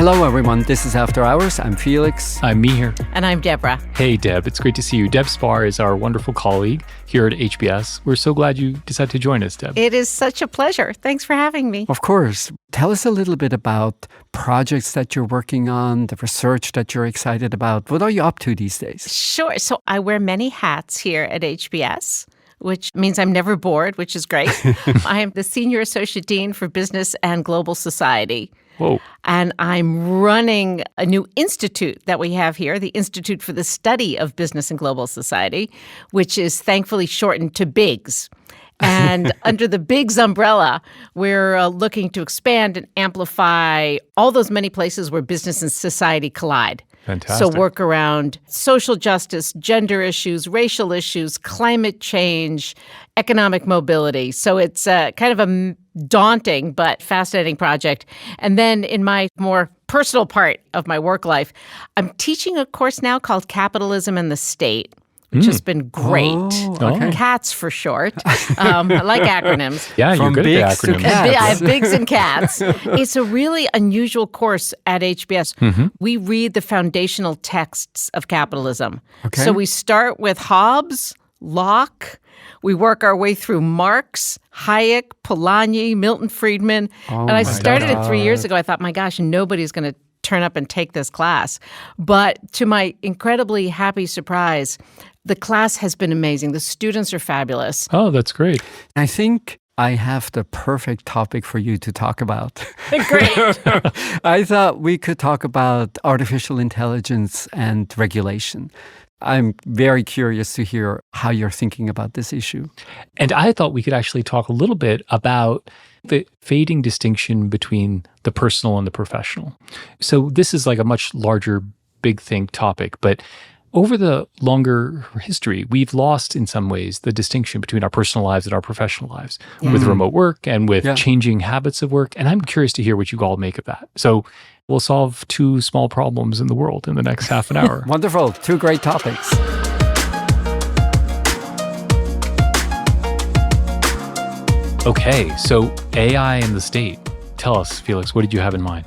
Hello, everyone. This is After Hours. I'm Felix. I'm Mihir. And I'm Deborah. Hey, Deb. It's great to see you. Deb Spar is our wonderful colleague here at HBS. We're so glad you decided to join us, Deb. It is such a pleasure. Thanks for having me. Of course. Tell us a little bit about projects that you're working on, the research that you're excited about. What are you up to these days? Sure. So I wear many hats here at HBS, which means I'm never bored, which is great. I am the Senior Associate Dean for Business and Global Society. Whoa. And I'm running a new institute that we have here, the Institute for the Study of Business and Global Society, which is thankfully shortened to BIGS. And under the BIGS umbrella, we're looking to expand and amplify all those many places where business and society collide. Fantastic. So work around social justice, gender issues, racial issues, climate change, economic mobility. So it's kind of a daunting but fascinating project. And then in my more personal part of my work life, I'm teaching a course now called Capitalism and the State, which has been great. Oh, okay. CATS for short. I like acronyms. Yeah, From you're good at bigs to acronyms. cats. I have bigs and cats. It's a really unusual course at HBS. We read the foundational texts of capitalism. Okay. So we start with Hobbes, Locke. We work our way through Marx, Hayek, Polanyi, Milton Friedman. And I started it 3 years ago. I thought, my gosh, nobody's going to turn up and take this class. But to my incredibly happy surprise, the class has been amazing. The students are fabulous. Oh, that's great. I think I have the perfect topic for you to talk about. Great. I thought we could talk about artificial intelligence and regulation. I'm very curious to hear how you're thinking about this issue. And I thought we could actually talk a little bit about the fading distinction between the personal and the professional. So this is like a much larger, big think topic, but over the longer history, we've lost in some ways the distinction between our personal lives and our professional lives with remote work and with changing habits of work. And I'm curious to hear what you all make of that. So we'll solve two small problems in the world in the next half an hour. Wonderful. Two great topics. Okay, so AI and the state. Tell us, Felix, what did you have in mind?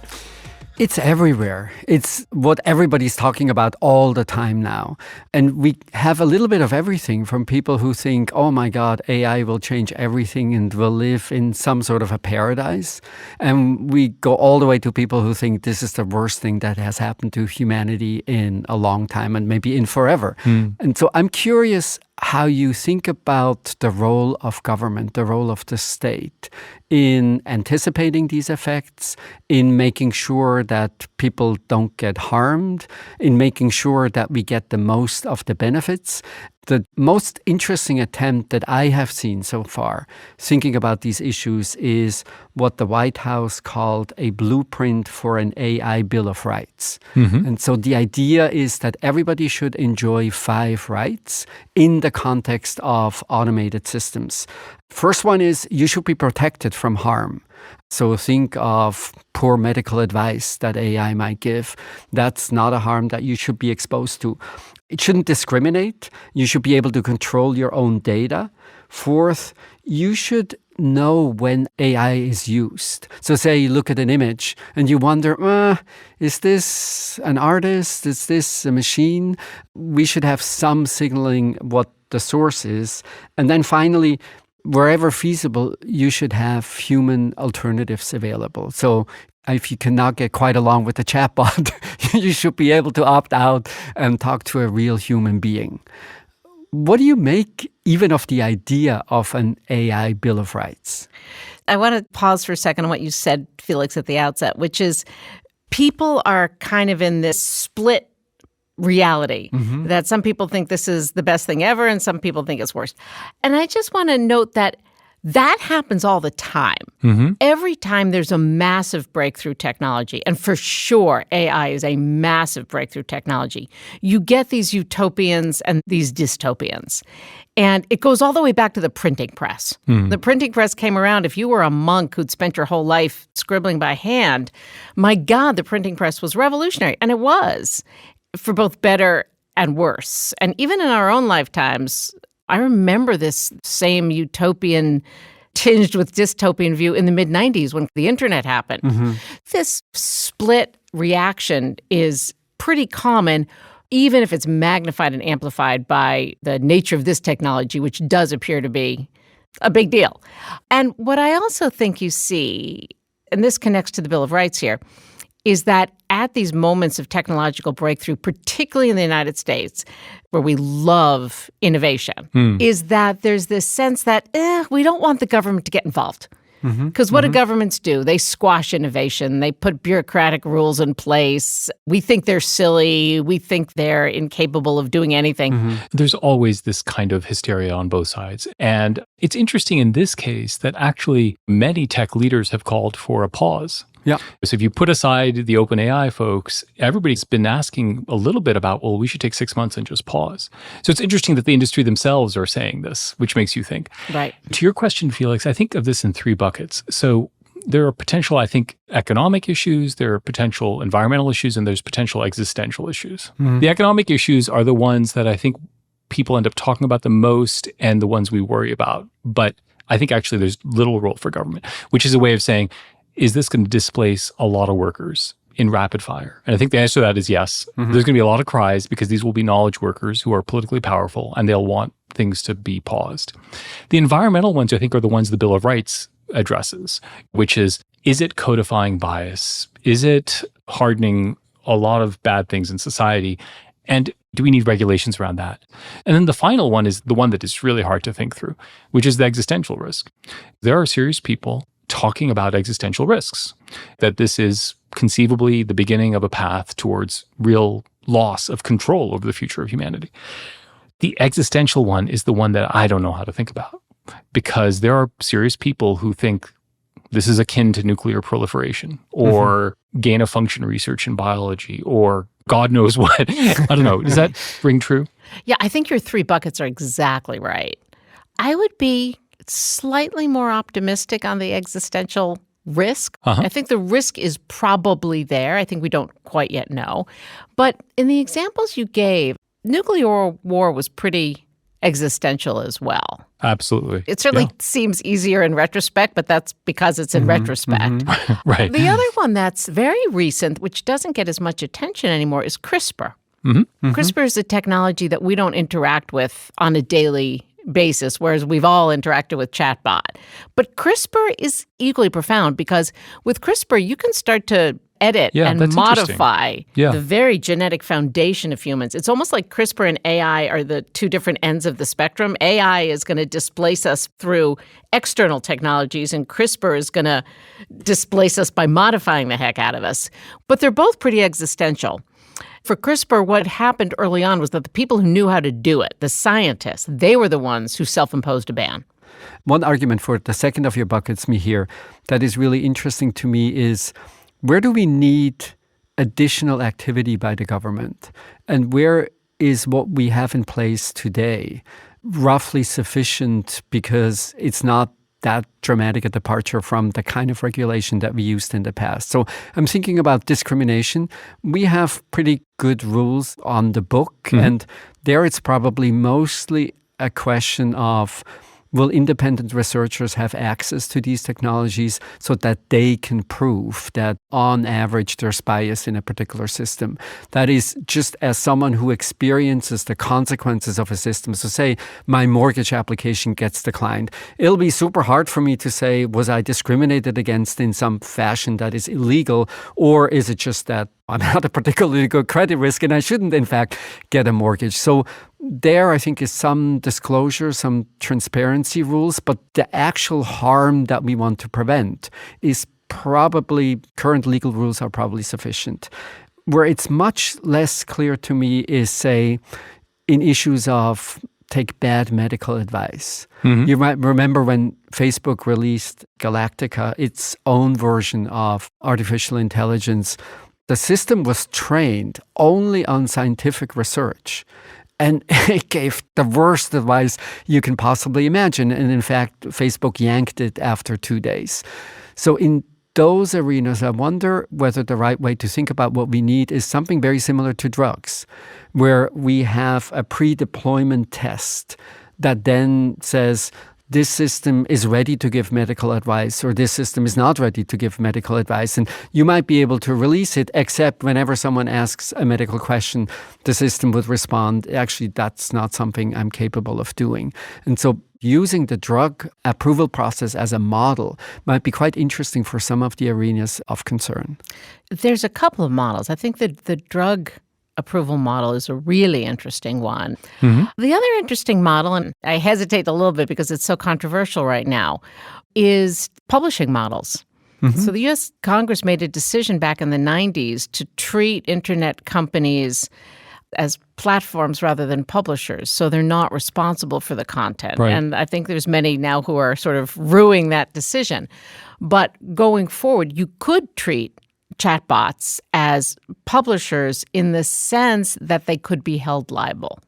It's everywhere. It's what everybody's talking about all the time now. And we have a little bit of everything, from people who think, oh my God, AI will change everything and we'll live in some sort of a paradise. And we go all the way to people who think this is the worst thing that has happened to humanity in a long time and maybe in forever. And so I'm curious how you think about the role of government, the role of the state in anticipating these effects, in making sure that people don't get harmed, in making sure that we get the most of the benefits. The most interesting attempt that I have seen so far, thinking about these issues, is what the White House called a blueprint for an AI Bill of Rights. And so the idea is that everybody should enjoy 5 rights in the context of automated systems. First one is you should be protected from harm. So think of poor medical advice that AI might give. That's not a harm that you should be exposed to. It shouldn't discriminate. You should be able to control your own data. Fourth, you should know when AI is used. So say you look at an image and you wonder, is this an artist? Is this a machine? We should have some signaling what the source is. And then finally, wherever feasible, you should have human alternatives available. So if you cannot get quite along with the chatbot, you should be able to opt out and talk to a real human being. What do you make even of the idea of an AI Bill of Rights? I want to pause for a second on what you said, Felix, at the outset, which is people are kind of in this split reality that some people think this is the best thing ever and some people think it's worse. And I just want to note that happens all the time. Every time there's a massive breakthrough technology, and for sure AI is a massive breakthrough technology, you get these utopians and these dystopians. And it goes all the way back to the printing press. The printing press came around. If you were a monk who'd spent your whole life scribbling by hand, my God, the printing press was revolutionary. And it was, for both better and worse. And even in our own lifetimes, I remember this same utopian tinged with dystopian view in the mid-90s when the internet happened. This split reaction is pretty common, even if it's magnified and amplified by the nature of this technology, which does appear to be a big deal. And what I also think you see, and this connects to the Bill of Rights here, is that at these moments of technological breakthrough, particularly in the United States, where we love innovation, is that there's this sense that we don't want the government to get involved. Because what do governments do? They squash innovation. They put bureaucratic rules in place. We think they're silly. We think they're incapable of doing anything. There's always this kind of hysteria on both sides. And it's interesting in this case that actually many tech leaders have called for a pause. Yeah. So if you put aside the OpenAI folks, everybody's been asking a little bit about, well, we should take 6 months and just pause. So it's interesting that the industry themselves are saying this, which makes you think. Right. To your question, Felix, I think of this in 3 buckets. So there are potential, I think, economic issues, there are potential environmental issues, and there's potential existential issues. The economic issues are the ones that I think people end up talking about the most and the ones we worry about. But I think actually there's little role for government, which is a way of saying, is this going to displace a lot of workers in rapid fire? And I think the answer to that is yes. There's going to be a lot of cries because these will be knowledge workers who are politically powerful and they'll want things to be paused. The environmental ones, I think, are the ones the Bill of Rights addresses, which is it codifying bias? Is it hardening a lot of bad things in society? And do we need regulations around that? And then the final one is the one that is really hard to think through, which is the existential risk. There are serious people talking about existential risks, that this is conceivably the beginning of a path towards real loss of control over the future of humanity. The existential one is the one that I don't know how to think about, because there are serious people who think this is akin to nuclear proliferation or gain of function research in biology or God knows what. I don't know. Does that ring true? Yeah, I think your 3 buckets are exactly right. I would be slightly more optimistic on the existential risk. I think the risk is probably there. I think we don't quite yet know. But in the examples you gave, nuclear war was pretty existential as well. Absolutely. It certainly seems easier in retrospect, but that's because it's in retrospect. Right. The other one that's very recent, which doesn't get as much attention anymore, is CRISPR. CRISPR is a technology that we don't interact with on a daily basis, whereas we've all interacted with chatbot. But CRISPR is equally profound because with CRISPR, you can start to edit and modify the very genetic foundation of humans. It's almost like CRISPR and AI are the 2 different ends of the spectrum. AI is going to displace us through external technologies, and CRISPR is going to displace us by modifying the heck out of us. But they're both pretty existential. For CRISPR, what happened early on was that the people who knew how to do it, the scientists, they were the ones who self-imposed a ban. One argument for the second of your buckets, Mihir, that is really interesting to me is where do we need additional activity by the government? And where is what we have in place today roughly sufficient because it's not that dramatic a departure from the kind of regulation that we used in the past. So I'm thinking about discrimination. We have pretty good rules on the book, and there it's probably mostly a question of, will independent researchers have access to these technologies so that they can prove that on average there's bias in a particular system? That is, just as someone who experiences the consequences of a system. So say my mortgage application gets declined. It'll be super hard for me to say, was I discriminated against in some fashion that is illegal, or is it just that I'm not a particularly good credit risk and I shouldn't, in fact, get a mortgage? So there, I think, is some disclosure, some transparency rules, but the actual harm that we want to prevent is probably, current legal rules are probably sufficient. Where it's much less clear to me is, say, in issues of take bad medical advice. You might remember when Facebook released Galactica, its own version of artificial intelligence. The system was trained only on scientific research, and it gave the worst advice you can possibly imagine. And in fact, Facebook yanked it after 2 days. So in those arenas, I wonder whether the right way to think about what we need is something very similar to drugs, where we have a pre-deployment test that then says, this system is ready to give medical advice or this system is not ready to give medical advice. And you might be able to release it, except whenever someone asks a medical question, the system would respond, actually, that's not something I'm capable of doing. And so using the drug approval process as a model might be quite interesting for some of the arenas of concern. There's a couple of models. I think that the drug approval model is a really interesting one. The other interesting model, and I hesitate a little bit because it's so controversial right now, is publishing models. So the U.S. Congress made a decision back in the 90s to treat internet companies as platforms rather than publishers, so they're not responsible for the content. Right. And I think there's many now who are sort of ruining that decision. But going forward, you could treat chatbots as publishers in the sense that they could be held liable.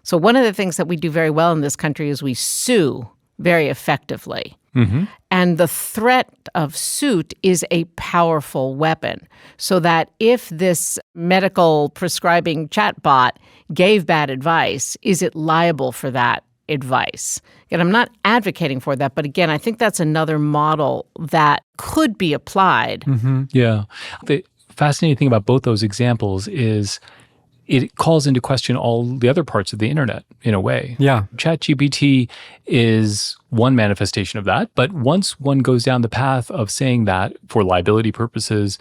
So one of the things that we do very well in this country is we sue very effectively. And the threat of suit is a powerful weapon, so that if this medical prescribing chatbot gave bad advice, is it liable for that advice? And I'm not advocating for that, but again, I think that's another model that could be applied. Yeah. The fascinating thing about both those examples is it calls into question all the other parts of the internet in a way. Yeah. ChatGPT is one manifestation of that. But once one goes down the path of saying that for liability purposes,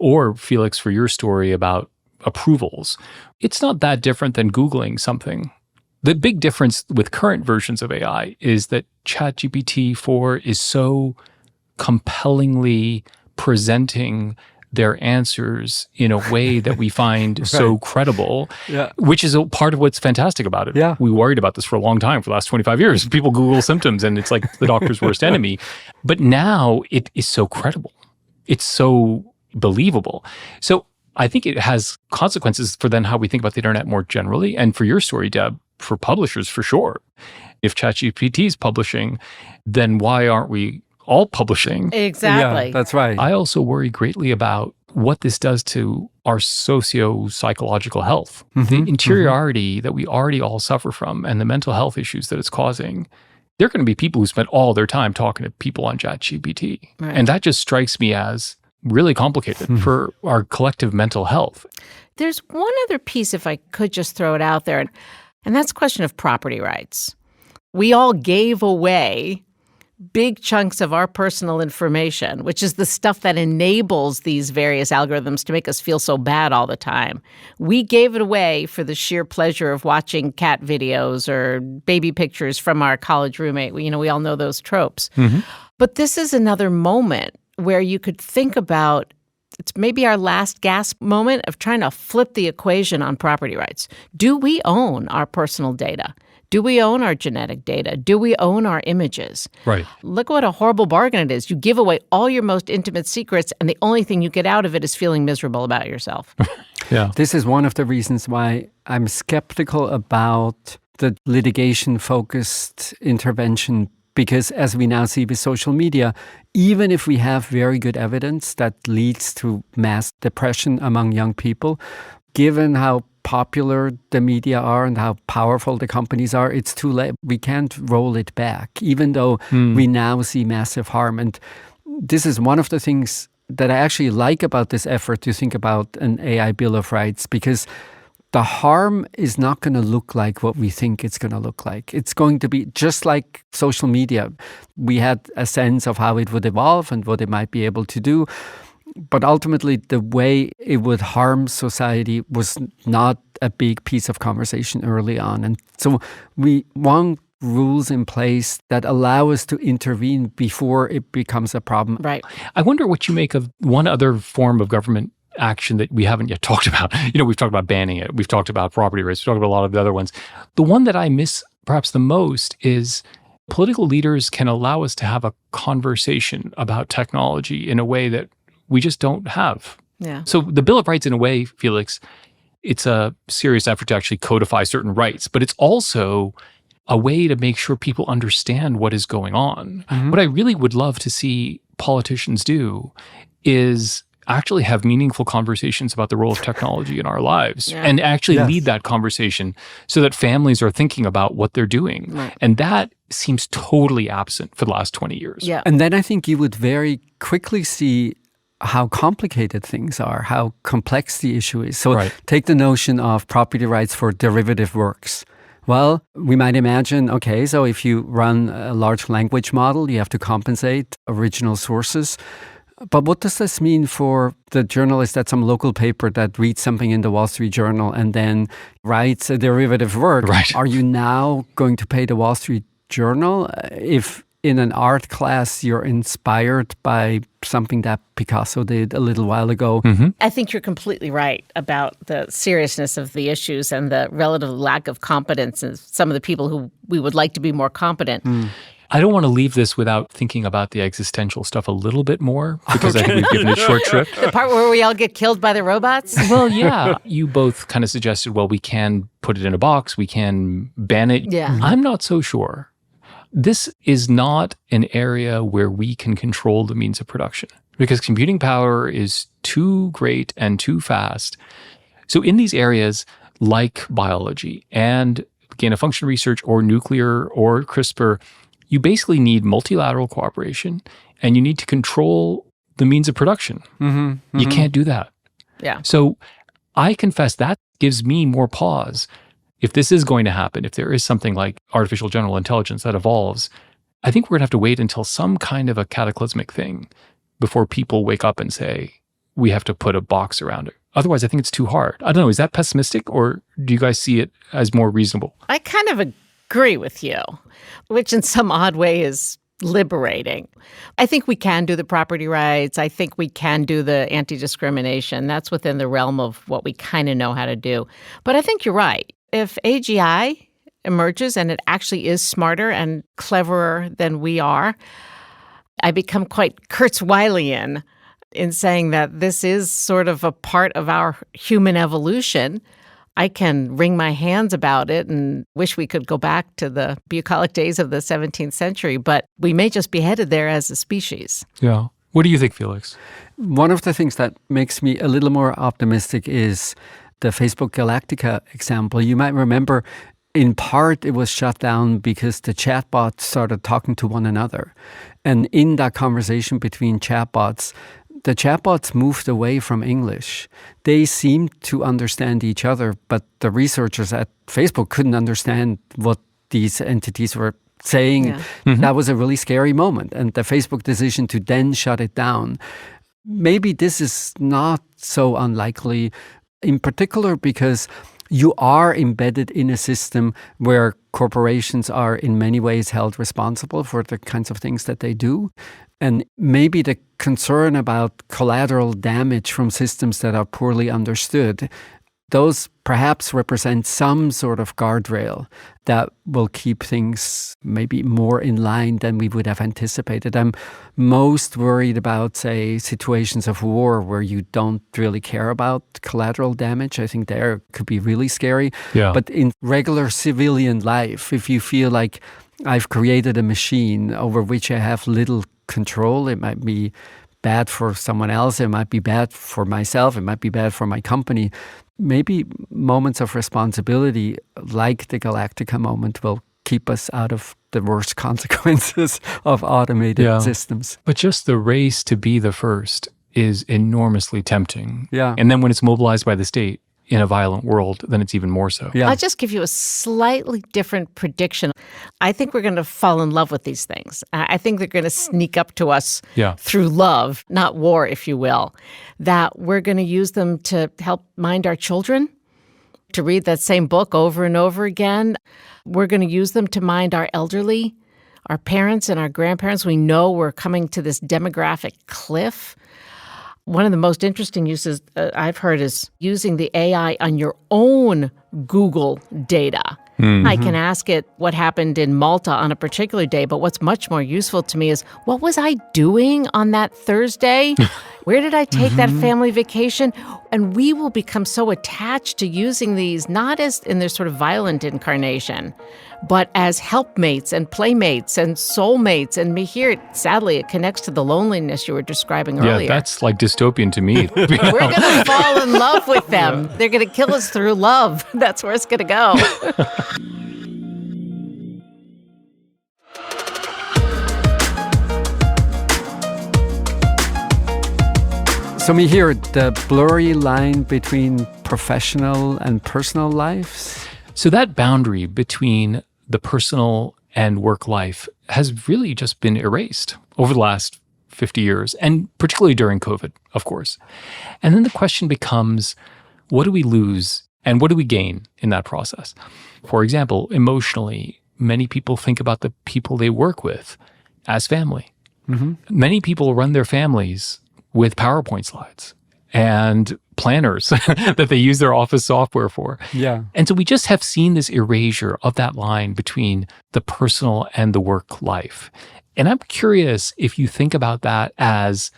or Felix, for your story about approvals, it's not that different than Googling something. The big difference with current versions of AI is that ChatGPT 4 is so compellingly presenting their answers in a way that we find so credible, which is a part of what's fantastic about it. Yeah. We worried about this for a long time, for the last 25 years. People Google symptoms and it's like the doctor's worst enemy. But now it is so credible. It's so believable. So I think it has consequences for then how we think about the internet more generally. And for your story, Deb, for publishers, for sure. If ChatGPT is publishing, then why aren't we all publishing? Exactly. Yeah, that's right. I also worry greatly about what this does to our socio-psychological health. The interiority that we already all suffer from and the mental health issues that it's causing. There are going to be people who spend all their time talking to people on ChatGPT. Right. And that just strikes me as really complicated for our collective mental health. There's one other piece, if I could just throw it out there, and that's the question of property rights. We all gave away big chunks of our personal information, which is the stuff that enables these various algorithms to make us feel so bad all the time. We gave it away for the sheer pleasure of watching cat videos or baby pictures from our college roommate. We all know those tropes. But this is another moment where you could think about, it's maybe our last gasp moment of trying to flip the equation on property rights. Do we own our personal data? Do we own our genetic data? Do we own our images? Right. Look what a horrible bargain it is. You give away all your most intimate secrets, and the only thing you get out of it is feeling miserable about yourself. Yeah. This is one of the reasons why I'm skeptical about the litigation-focused intervention, because as we now see with social media, even if we have very good evidence that leads to mass depression among young people, given how popular the media are and how powerful the companies are, it's too late. We can't roll it back, even though we now see massive harm. And this is one of the things that I actually like about this effort to think about an AI Bill of Rights, because the harm is not going to look like what we think it's going to look like. It's going to be just like social media. We had a sense of how it would evolve and what it might be able to do. But ultimately, the way it would harm society was not a big piece of conversation early on. And so we want rules in place that allow us to intervene before it becomes a problem. Right. I wonder what you make of one other form of government action that we haven't yet talked about. We've talked about banning it. We've talked about property rights. We've talked about a lot of the other ones. The one that I miss perhaps the most is political leaders can allow us to have a conversation about technology in a way that we just don't have. Yeah. So the Bill of Rights, in a way, Felix, it's a serious effort to actually codify certain rights, but it's also a way to make sure people understand what is going on. What I really would love to see politicians do is actually have meaningful conversations about the role of technology in our lives and actually lead that conversation so that families are thinking about what they're doing. Right. And that seems totally absent for the last 20 years. Yeah. And then I think you would very quickly see how complicated things are, how complex the issue is. So take the notion of property rights for derivative works. Well, we might imagine, okay, so if you run a large language model, you have to compensate original sources. But what does this mean for the journalist at some local paper that reads something in the Wall Street Journal and then writes a derivative work? Right. Are you now going to pay the Wall Street Journal if in an art class you're inspired by something that Picasso did a little while ago? Mm-hmm. I think you're completely right about the seriousness of the issues and the relative lack of competence in some of the people who we would like to be more competent. I don't want to leave this without thinking about the existential stuff a little bit more because I think we've given it short shrift. The part where we all get killed by the robots? Well, yeah. You both kind of suggested, well, we can put it in a box. We can ban it. Yeah. I'm not so sure. This is not an area where we can control the means of production because computing power is too great and too fast. So in these areas like biology and gain-of-function research or nuclear or CRISPR, you basically need multilateral cooperation and you need to control the means of production. You can't do that. Yeah. So I confess that gives me more pause. If this is going to happen, if there is something like artificial general intelligence that evolves, I think we're going to have to wait until some kind of a cataclysmic thing before people wake up and say, we have to put a box around it. Otherwise, I think it's too hard. I don't know. Is that pessimistic or do you guys see it as more reasonable? I kind of agree with you, which in some odd way is liberating. I think we can do the property rights. I think we can do the anti-discrimination. That's within the realm of what we kind of know how to do. But I think you're right. If AGI emerges and it actually is smarter and cleverer than we are, I become quite Kurzweilian in saying that this is sort of a part of our human evolution. I can wring my hands about it and wish we could go back to the bucolic days of the 17th century, but we may just be headed there as a species. Yeah. What do you think, Felix? One of the things that makes me a little more optimistic is the Facebook Galactica example. You might remember, in part, it was shut down because the chatbots started talking to one another. And in that conversation between chatbots, the chatbots moved away from English. They seemed to understand each other, but the researchers at Facebook couldn't understand what these entities were saying. Yeah. That was a really scary moment. And the Facebook decision to then shut it down, maybe this is not so unlikely, in particular because you are embedded in a system where corporations are in many ways held responsible for the kinds of things that they do. And maybe the concern about collateral damage from systems that are poorly understood, those perhaps represent some sort of guardrail that will keep things maybe more in line than we would have anticipated. I'm most worried about, say, situations of war where you don't really care about collateral damage. I think there could be really scary. Yeah. But in regular civilian life, if you feel like I've created a machine over which I have little control, it might be bad for someone else, it might be bad for myself, it might be bad for my company. Maybe moments of responsibility like the Galactica moment will keep us out of the worst consequences of automated systems. But just the race to be the first is enormously tempting. Yeah. And then when it's mobilized by the state in a violent world, then it's even more so. Yeah. I'll just give you a slightly different prediction. I think we're going to fall in love with these things. I think they're going to sneak up to us through love, not war, if you will, that we're going to use them to help mind our children, to read that same book over and over again. We're going to use them to mind our elderly, our parents and our grandparents. We know we're coming to this demographic cliff. One of the most interesting uses I've heard is using the AI on your own Google data. Mm-hmm. I can ask it what happened in Malta on a particular day, but what's much more useful to me is, what was I doing on that Thursday? Where did I take that family vacation? And we will become so attached to using these, not as in their sort of violent incarnation, but as helpmates and playmates and soulmates. And Mihir, sadly, it connects to the loneliness you were describing earlier. Yeah, that's like dystopian to me. We're going to fall in love with them. They're going to kill us through love. That's where it's going to go. So Mihir, the blurry line between professional and personal lives? So that boundary between the personal and work life has really just been erased over the last 50 years, and particularly during COVID, of course. And then the question becomes, what do we lose and what do we gain in that process? For example, emotionally, many people think about the people they work with as family. Many people run their families with PowerPoint slides and planners that they use their office software for. Yeah. And so we just have seen this erasure of that line between the personal and the work life. And I'm curious if you think about that as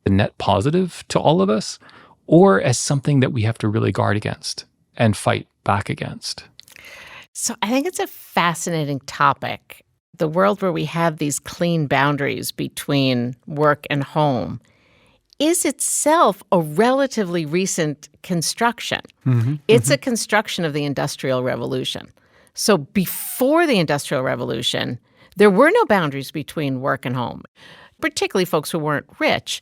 a net positive to all of us, or as something that we have to really guard against and fight back against. So I think it's a fascinating topic. The world where we have these clean boundaries between work and home is itself a relatively recent construction. It's a construction of the Industrial Revolution. So before the Industrial Revolution, there were no boundaries between work and home, particularly folks who weren't rich.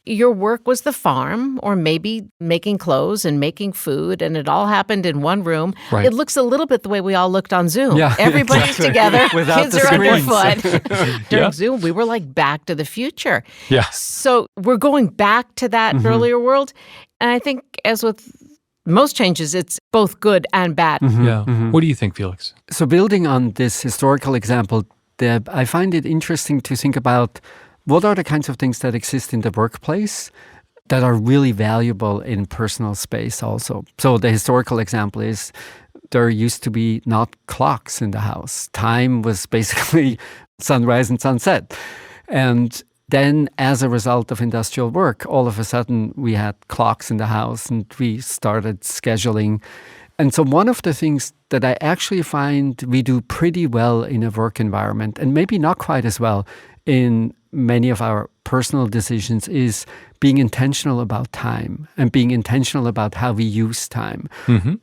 Your work was the farm or maybe making clothes and making food, and it all happened in one room. Right. It looks a little bit the way we all looked on Zoom. Yeah, Everybody's together, Without kids the are screens. underfoot. During Zoom, we were like Back to the Future. Yeah. So we're going back to that earlier world. And I think, as with most changes, it's both good and bad. Yeah. What do you think, Felix? So building on this historical example, Deb, I find it interesting to think about what are the kinds of things that exist in the workplace that are really valuable in personal space also. So the historical example is there used to be not clocks in the house. Time was basically sunrise and sunset. And then as a result of industrial work, all of a sudden we had clocks in the house and we started scheduling. And so one of the things that I actually find we do pretty well in a work environment, and maybe not quite as well in many of our personal decisions, is being intentional about time and being intentional about how we use time.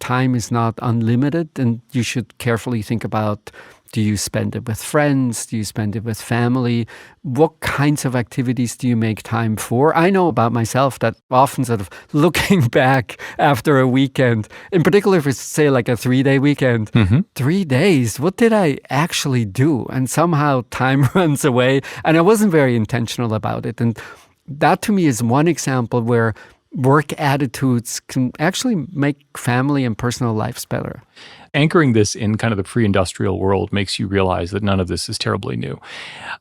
Time is not unlimited, and you should carefully think about, do you spend it with friends? Do you spend it with family? What kinds of activities do you make time for? I know about myself that often sort of looking back after a weekend, in particular if it's, say, like a 3-day weekend, 3 days, what did I actually do? And somehow time runs away, and I wasn't very intentional about it. And that to me is one example where work attitudes can actually make family and personal lives better. Anchoring this in kind of the pre-industrial world makes you realize that none of this is terribly new.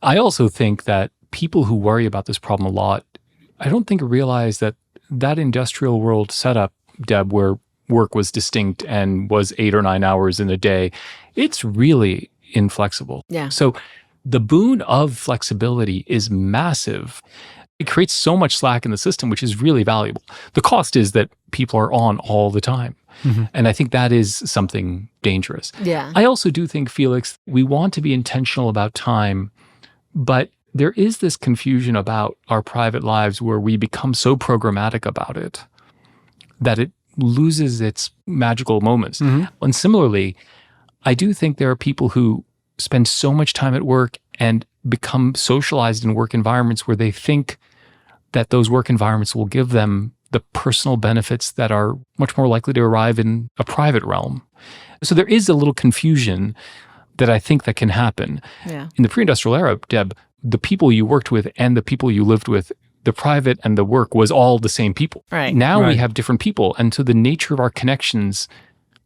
I also think that people who worry about this problem a lot, I don't think realize that that industrial world setup, Deb, where work was distinct and was 8 or 9 hours in a day, it's really inflexible. Yeah. So the boon of flexibility is massive. It creates so much slack in the system, which is really valuable. The cost is that people are on all the time. And I think that is something dangerous. Yeah. I also do think, Felix, we want to be intentional about time, but there is this confusion about our private lives where we become so programmatic about it that it loses its magical moments. And similarly, I do think there are people who spend so much time at work and become socialized in work environments where they think that those work environments will give them the personal benefits that are much more likely to arrive in a private realm. So there is a little confusion that I think that can happen. Yeah. In the pre-industrial era, Deb, the people you worked with and the people you lived with, the private and the work was all the same people. Right. Now we have different people. And so the nature of our connections,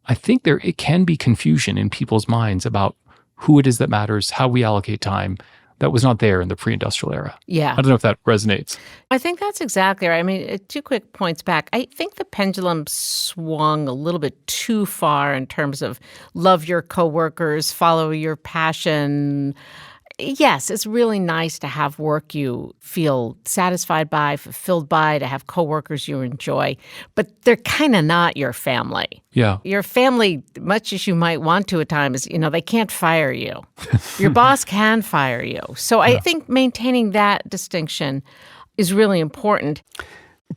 I think it can be confusion in people's minds about who it is that matters, how we allocate time. That was not there in the pre-industrial era. Yeah. I don't know if that resonates. I think that's exactly right. I mean, 2 quick points back. I think the pendulum swung a little bit too far in terms of love your coworkers, follow your passion. yes, it's really nice to have work you feel satisfied by, fulfilled by, to have coworkers you enjoy, but they're kind of not your family. Yeah. Your family, much as you might want to at times, they can't fire you. Your boss can fire you. So I think maintaining that distinction is really important.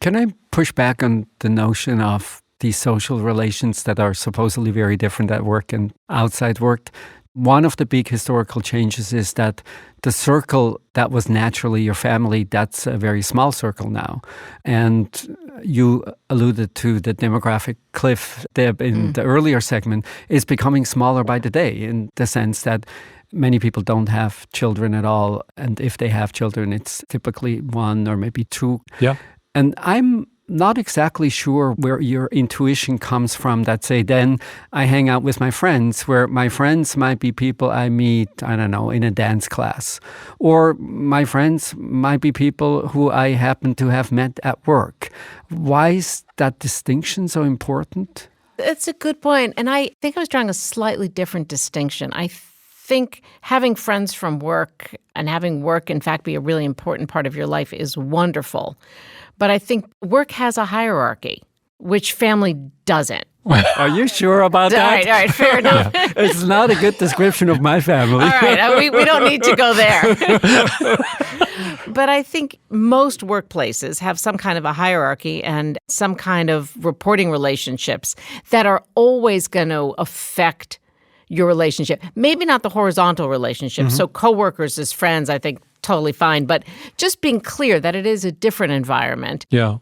Can I push back on the notion of these social relations that are supposedly very different at work and outside work? One of the big historical changes is that the circle that was naturally your family, that's a very small circle now. And you alluded to the demographic cliff, Deb, in the earlier segment, is becoming smaller by the day, in the sense that many people don't have children at all. And if they have children, it's typically one or maybe two. Yeah. And I'm not exactly sure where your intuition comes from that say, then I hang out with my friends, where my friends might be people I meet, I don't know, in a dance class. Or my friends might be people who I happen to have met at work. Why is that distinction so important? It's a good point. And I think I was drawing a slightly different distinction. I think having friends from work and having work, in fact, be a really important part of your life is wonderful. But I think work has a hierarchy, which family doesn't. Are you sure about that? All right, fair enough. It's not a good description of my family. All right, we don't need to go there. But I think most workplaces have some kind of a hierarchy and some kind of reporting relationships that are always going to affect your relationship. Maybe not the horizontal relationship. So coworkers as friends, I think, totally fine. But just being clear that it is a different environment. Yeah.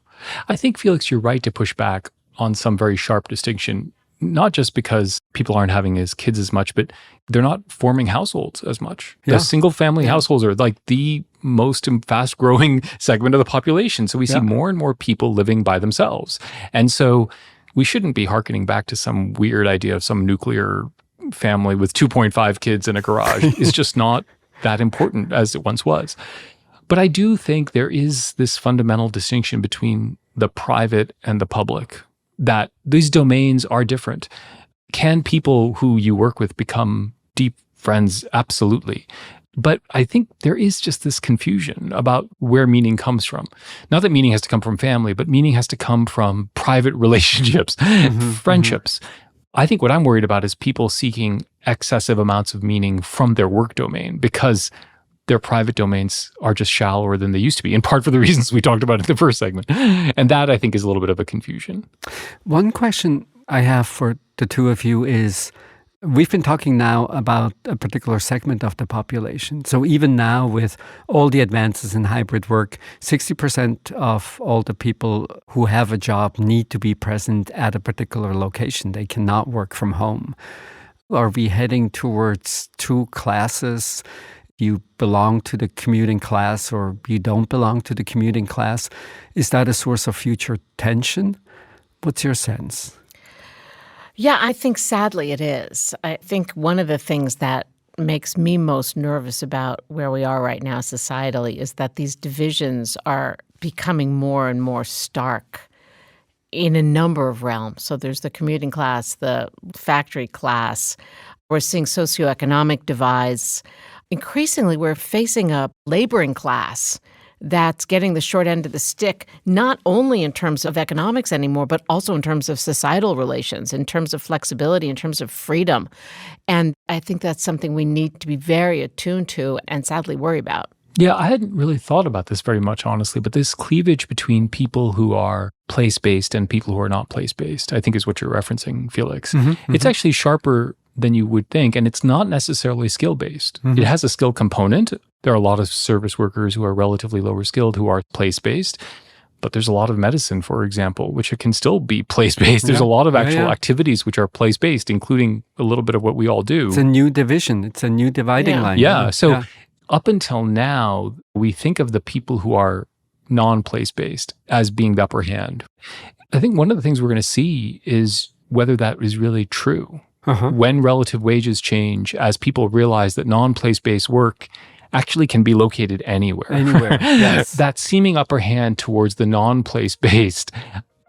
I think, Felix, you're right to push back on some very sharp distinction, not just because people aren't having as kids as much, but they're not forming households as much. Yeah. The single-family households are like the most fast-growing segment of the population. So we see more and more people living by themselves. And so we shouldn't be hearkening back to some weird idea of some nuclear family with 2.5 kids in a garage. It's just not that important as it once was. But I do think there is this fundamental distinction between the private and the public, that these domains are different. Can people who you work with become deep friends? Absolutely. But I think there is just this confusion about where meaning comes from. Not that meaning has to come from family, but meaning has to come from private relationships, friendships. I think what I'm worried about is people seeking excessive amounts of meaning from their work domain because their private domains are just shallower than they used to be, in part for the reasons we talked about in the first segment. And that, I think, is a little bit of a confusion. One question I have for the two of you is, we've been talking now about a particular segment of the population. So even now, with all the advances in hybrid work, 60% of all the people who have a job need to be present at a particular location. They cannot work from home. Are we heading towards two classes? You belong to the commuting class or you don't belong to the commuting class. Is that a source of future tension? What's your sense? Yeah, I think sadly it is. I think one of the things that makes me most nervous about where we are right now societally is that these divisions are becoming more and more stark in a number of realms. So there's the commuting class, the factory class. We're seeing socioeconomic divides. Increasingly, we're facing a laboring class that's getting the short end of the stick, not only in terms of economics anymore, but also in terms of societal relations, in terms of flexibility, in terms of freedom. And I think that's something we need to be very attuned to and sadly worry about. Yeah, I hadn't really thought about this very much, honestly, but this cleavage between people who are place-based and people who are not place-based, I think is what you're referencing, Felix. It's actually sharper than you would think, and it's not necessarily skill-based. It has a skill component. There are a lot of service workers who are relatively lower skilled who are place-based, but there's a lot of medicine, for example, which can still be place-based. There's a lot of actual activities which are place-based, including a little bit of what we all do. It's a new division. It's a new dividing line. So up until now, we think of the people who are non-place-based as being the upper hand. I think one of the things we're going to see is whether that is really true. When relative wages change, as people realize that non-place-based work actually can be located anywhere. Yes. That seeming upper hand towards the non-place-based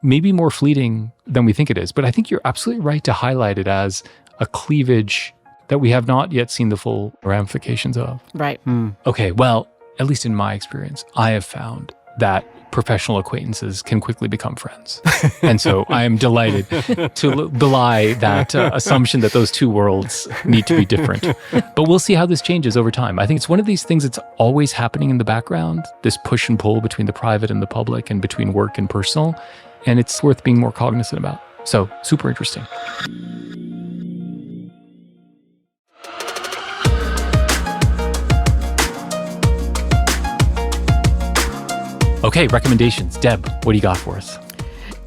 may be more fleeting than we think it is. But I think you're absolutely right to highlight it as a cleavage that we have not yet seen the full ramifications of. Right. Okay, well, at least in my experience, I have found that professional acquaintances can quickly become friends. And so I am delighted to belie that assumption that those two worlds need to be different. But we'll see how this changes over time. I think it's one of these things that's always happening in the background, this push and pull between the private and the public and between work and personal. And it's worth being more cognizant about. So super interesting. Okay, recommendations. Deb, what do you got for us?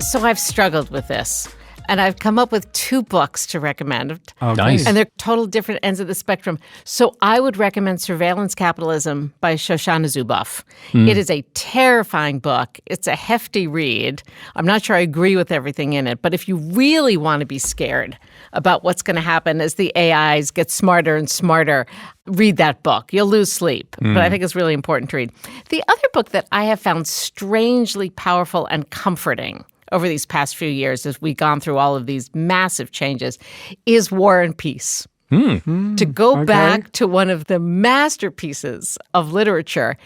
So I've struggled with this, and I've come up with 2 books to recommend. Okay. Nice. And they're total different ends of the spectrum. So I would recommend Surveillance Capitalism by Shoshana Zuboff. It is a terrifying book. It's a hefty read. I'm not sure I agree with everything in it, but if you really want to be scared about what's going to happen as the AIs get smarter and smarter, read that book. You'll lose sleep, but I think it's really important to read. The other book that I have found strangely powerful and comforting over these past few years as we've gone through all of these massive changes is War and Peace. To go back to one of the masterpieces of literature,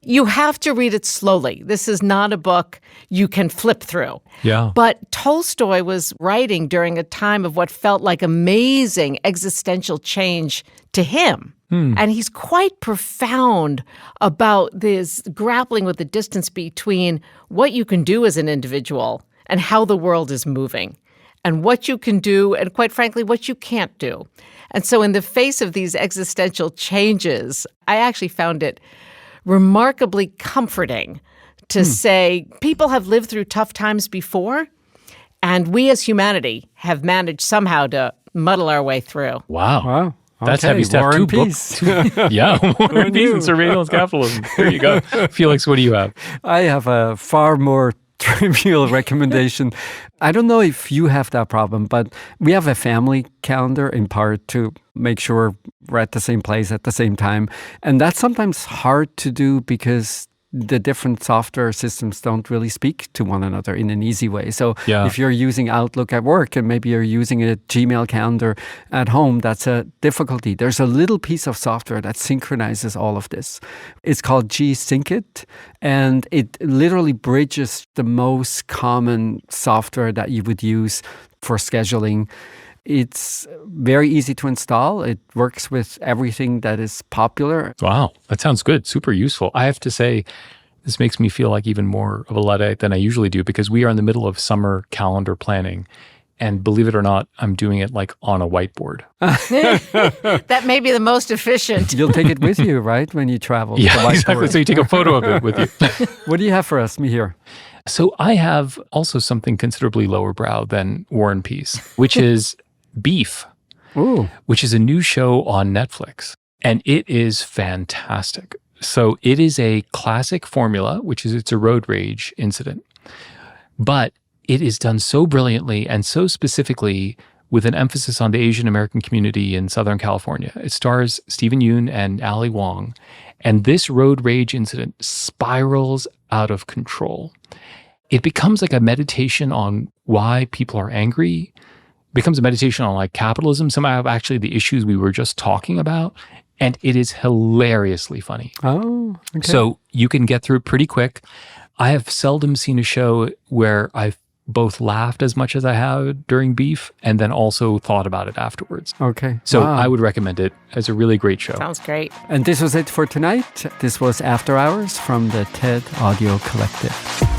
you have to read it slowly. This is not a book you can flip through. Yeah. But Tolstoy was writing during a time of what felt like amazing existential change to him. And he's quite profound about this grappling with the distance between what you can do as an individual and how the world is moving, and what you can do and, quite frankly, what you can't do. And so in the face of these existential changes, I actually found it remarkably comforting to say people have lived through tough times before, and we as humanity have managed somehow to muddle our way through. Wow. That's Okay, heavy stuff. War 2 and books. Peace. Yeah, War and Peace and Surveillance Capitalism. There you go. Felix, what do you have? I have a far more trivial recommendation. I don't know if you have that problem, but we have a family calendar in part to make sure we're at the same place at the same time. And that's sometimes hard to do because the different software systems don't really speak to one another in an easy way. So if you're using Outlook at work and maybe you're using a Gmail calendar at home, that's a difficulty. There's a little piece of software that synchronizes all of this. It's called GSync, and it literally bridges the most common software that you would use for scheduling. It's very easy to install. It works with everything that is popular. Wow, that sounds good. Super useful. I have to say, this makes me feel like even more of a Luddite than I usually do because we are in the middle of summer calendar planning. And believe it or not, I'm doing it like on a whiteboard. That may be the most efficient. You'll take it with you, right, when you travel? Yeah, exactly. So you take a photo of it with you. What do you have for us, Mihir? So I have also something considerably lower brow than War and Peace, which is Beef, which is a new show on Netflix. And it is fantastic. So it is a classic formula, which is it's a road rage incident. But it is done so brilliantly and so specifically with an emphasis on the Asian American community in Southern California. It stars Stephen Yoon and Ali Wong. And this road rage incident spirals out of control. It becomes like a meditation on why people are angry, becomes a meditation on like capitalism, some of actually the issues we were just talking about. And it is hilariously funny. Oh, okay. So you can get through it pretty quick. I have seldom seen a show where I've both laughed as much as I have during Beef and then also thought about it afterwards. Okay. So Wow. I would recommend it as a really great show. Sounds great. And this was it for tonight. This was After Hours from the TED Audio Collective.